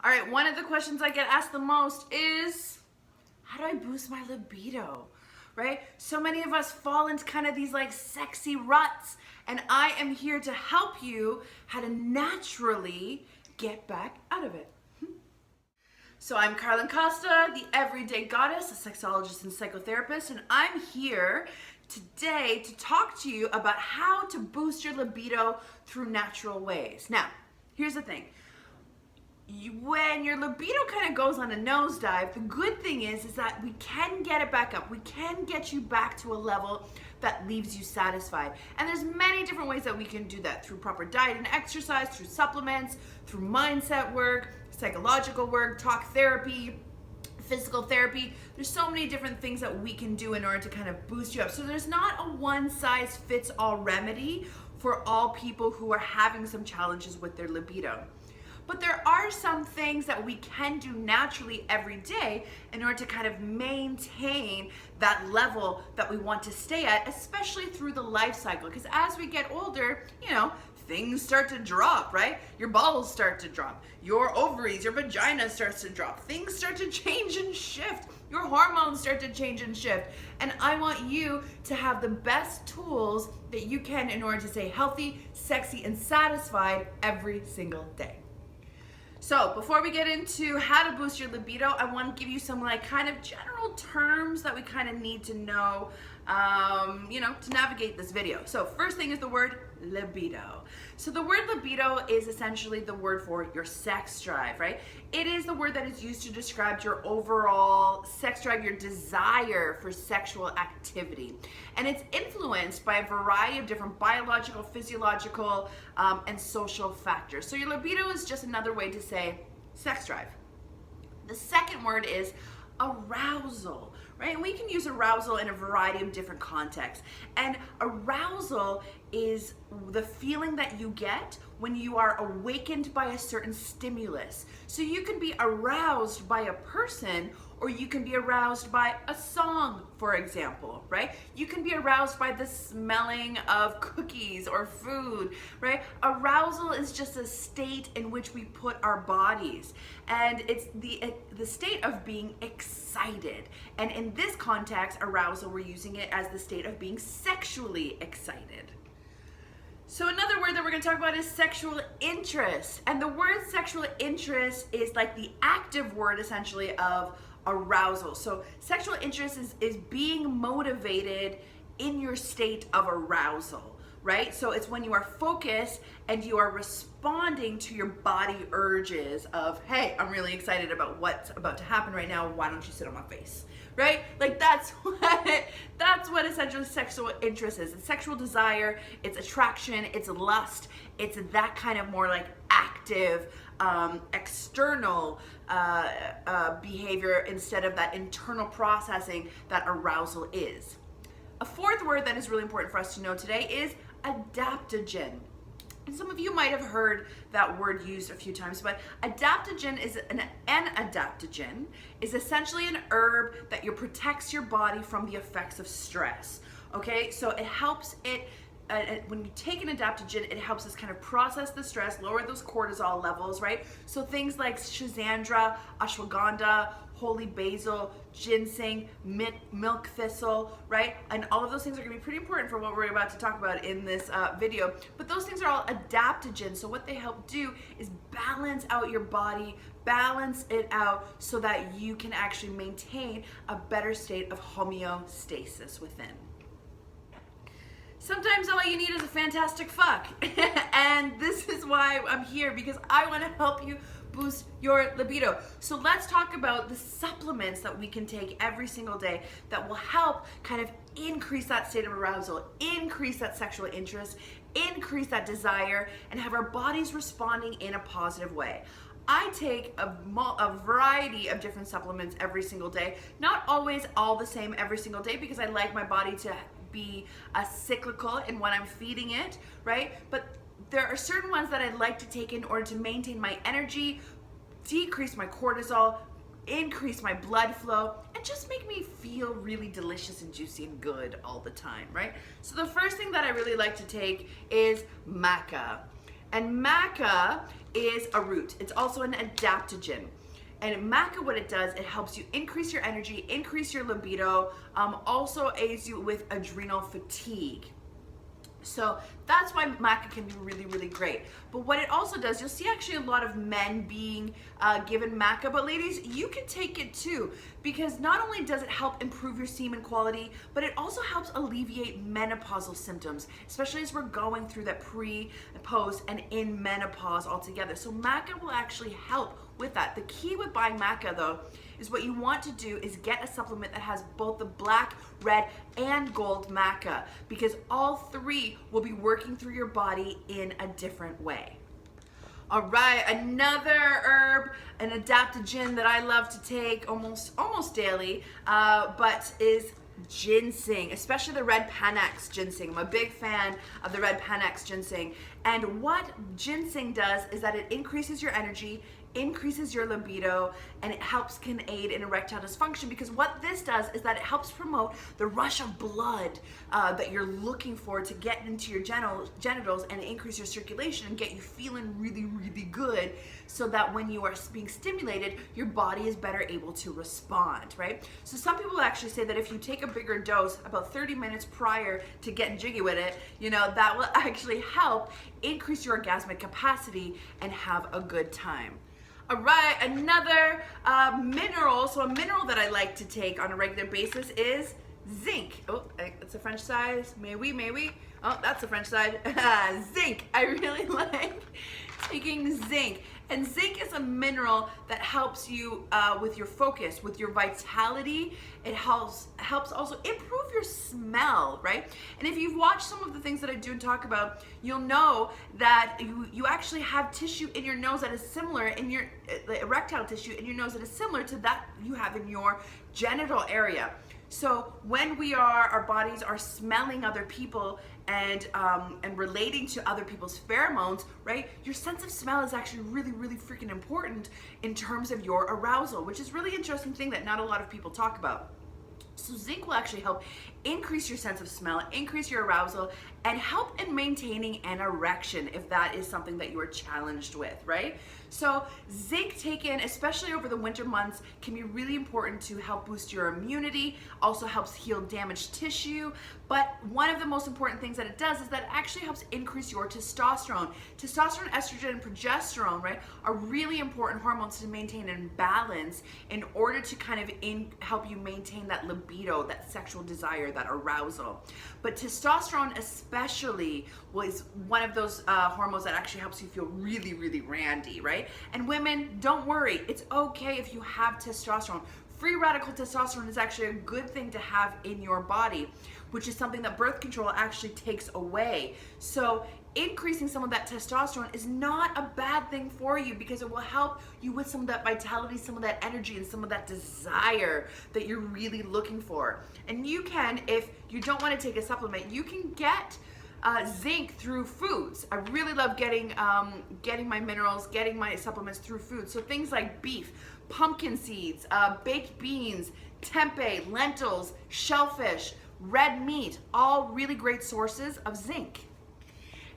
All right, one of the questions I get asked the most is, how do I boost my libido, right? So many of us fall into kind of these like sexy ruts, and I am here to help you how to naturally get back out of it. So I'm Carlen Costa, the everyday goddess, a sexologist and psychotherapist, and I'm here today to talk to you about how to boost your libido through natural ways. Now, here's the thing. When your libido kind of goes on a nosedive, the good thing is that we can get it back up. We can get you back to a level that leaves you satisfied. And there's many different ways that we can do that, through proper diet and exercise, through supplements, through mindset work, psychological work, talk therapy, physical therapy. There's so many different things that we can do in order to kind of boost you up. So there's not a one-size-fits-all remedy for all people who are having some challenges with their libido. But there are some things that we can do naturally every day in order to kind of maintain that level that we want to stay at, especially through the life cycle. Because as we get older, things start to drop, right? Your balls start to drop. Your ovaries, your vagina starts to drop. Things start to change and shift. Your hormones start to change and shift. And I want you to have the best tools that you can in order to stay healthy, sexy, and satisfied every single day. So before we get into how to boost your libido, I want to give you some kind of general terms that we kind of need to know, to navigate this video. So first thing is the word libido. So the word libido is essentially the word for your sex drive, right? It is the word that is used to describe your overall sex drive, your desire for sexual activity. And it's influenced by a variety of different biological, physiological, and social factors. So your libido is just another way to say sex drive. The second word is arousal, right? And we can use arousal in a variety of different contexts. And arousal is the feeling that you get when you are awakened by a certain stimulus. So you can be aroused by a person, or you can be aroused by a song, for example, right? You can be aroused by the smelling of cookies or food, right? Arousal is just a state in which we put our bodies, and it's the state of being excited. And in this context, arousal, we're using it as the state of being sexually excited. So another word that we're going to talk about is sexual interest. And the word sexual interest is like the active word essentially of arousal. So sexual interest is being motivated in your state of arousal, right? So it's when you are focused and you are responding to your body urges of, hey, I'm really excited about what's about to happen right now. Why don't you sit on my face? Right? Like that's what essentially sexual interest is. It's sexual desire, it's attraction, it's lust, it's that kind of more like active, external behavior instead of that internal processing that arousal is. A fourth word that is really important for us to know today is adaptogen. And some of you might have heard that word used a few times, but adaptogen is an adaptogen is essentially an herb that protects your body from the effects of stress. Okay, so it helps when you take an adaptogen, it helps us kind of process the stress, lower those cortisol levels, right? So things like schizandra, ashwagandha, holy basil, ginseng, milk thistle, right? And all of those things are going to be pretty important for what we're about to talk about in this video. But those things are all adaptogens. So what they help do is balance out your body, balance it out so that you can actually maintain a better state of homeostasis within. Sometimes all you need is a fantastic fuck. And this is why I'm here, because I want to help you boost your libido. So let's talk about the supplements that we can take every single day that will help kind of increase that state of arousal, increase that sexual interest, increase that desire, and have our bodies responding in a positive way. I take a variety of different supplements every single day, not always all the same every single day, because I like my body to be cyclical in when I'm feeding it, right? But there are certain ones that I like to take in order to maintain my energy, decrease my cortisol, increase my blood flow, and just make me feel really delicious and juicy and good all the time, right? So the first thing that I really like to take is maca. And maca is a root. It's also an adaptogen. And maca, what it does, it helps you increase your energy, increase your libido, also aids you with adrenal fatigue. So that's why maca can be really, really great. But what it also does, you'll see actually a lot of men being given maca, but ladies, you can take it too, because not only does it help improve your semen quality, but it also helps alleviate menopausal symptoms, especially as we're going through that pre, post, and in menopause altogether. So maca will actually help with that. The key with buying maca though is what you want to do is get a supplement that has both the black, red, and gold maca, because all three will be working through your body in a different way. All right, another herb, an adaptogen that I love to take almost daily, but is ginseng, especially the red Panax ginseng. I'm a big fan of the red Panax ginseng. And what ginseng does is that it increases your energy, increases your libido, and it can aid in erectile dysfunction, because what this does is that it helps promote the rush of blood that you're looking for to get into your genitals and increase your circulation and get you feeling really, really good, so that when you are being stimulated, your body is better able to respond, right? So some people actually say that if you take a bigger dose about 30 minutes prior to getting jiggy with it, that will actually help increase your orgasmic capacity and have a good time. All right, another mineral. So a mineral that I like to take on a regular basis is zinc. Oh, it's a French side. May we? Oh, that's the French side. Zinc. I really like taking zinc. And zinc is a mineral that helps you with your focus, with your vitality. It helps also improve your smell, right? And if you've watched some of the things that I do and talk about, you'll know that you actually have tissue in your nose that is similar, in your erectile tissue in your nose that is similar to that you have in your genital area. So when our bodies are smelling other people and relating to other people's pheromones, right? Your sense of smell is actually really, really freaking important in terms of your arousal, which is really interesting thing that not a lot of people talk about. So zinc will actually help increase your sense of smell, increase your arousal, and help in maintaining an erection if that is something that you are challenged with, right? So zinc taken, especially over the winter months, can be really important to help boost your immunity, also helps heal damaged tissue. But one of the most important things that it does is that it actually helps increase your testosterone. Testosterone, estrogen, and progesterone, right, are really important hormones to maintain in balance in order to kind of help you maintain that libido, that sexual desire, that arousal. But testosterone especially was one of those hormones that actually helps you feel really, really randy, right? And women, don't worry, it's okay if you have testosterone. Free radical testosterone is actually a good thing to have in your body, which is something that birth control actually takes away. So increasing some of that testosterone is not a bad thing for you, because it will help you with some of that vitality, some of that energy, and some of that desire that you're really looking for. And you can, if you don't want to take a supplement, you can get zinc through foods. I really love getting my minerals, getting my supplements through food. So things like beef, pumpkin seeds, baked beans, tempeh, lentils, shellfish, red meat, all really great sources of zinc.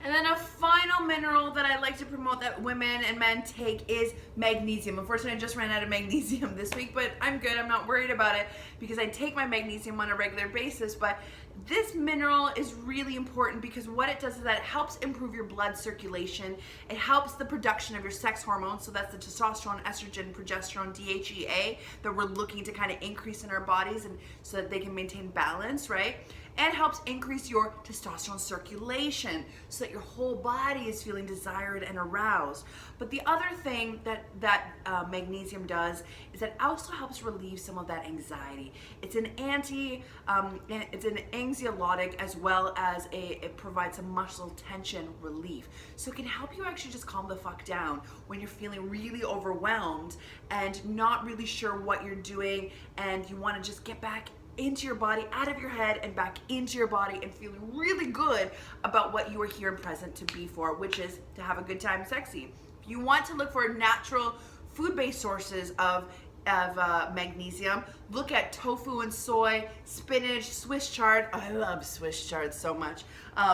And then a final mineral that I like to promote that women and men take is magnesium. Unfortunately, I just ran out of magnesium this week, but I'm good. I'm not worried about it because I take my magnesium on a regular basis. But this mineral is really important because what it does is that it helps improve your blood circulation. It helps the production of your sex hormones. So that's the testosterone, estrogen, progesterone, DHEA that we're looking to kind of increase in our bodies, and so that they can maintain balance, right? And helps increase your testosterone circulation so that your whole body is feeling desired and aroused. But the other thing that magnesium does is that it also helps relieve some of that anxiety. It's an it's an anxiolytic, as well as it provides some muscle tension relief. So it can help you actually just calm the fuck down when you're feeling really overwhelmed and not really sure what you're doing, and you want to just get back into your body, out of your head and back into your body, and feeling really good about what you are here and present to be for, which is to have a good time sexy. If you want to look for natural food-based sources of magnesium. Look at tofu and soy, spinach, Swiss chard. Oh, I love Swiss chard so much.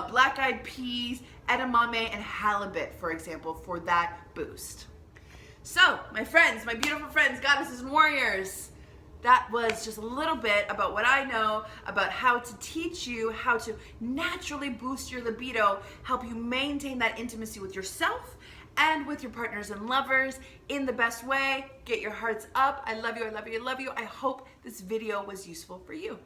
Black-eyed peas, edamame, and halibut, for example, for that boost. So, my friends, my beautiful friends, goddesses and warriors, that was just a little bit about what I know about how to teach you how to naturally boost your libido, help you maintain that intimacy with yourself and with your partners and lovers in the best way. Get your hearts up. I love you, I love you, I love you. I hope this video was useful for you.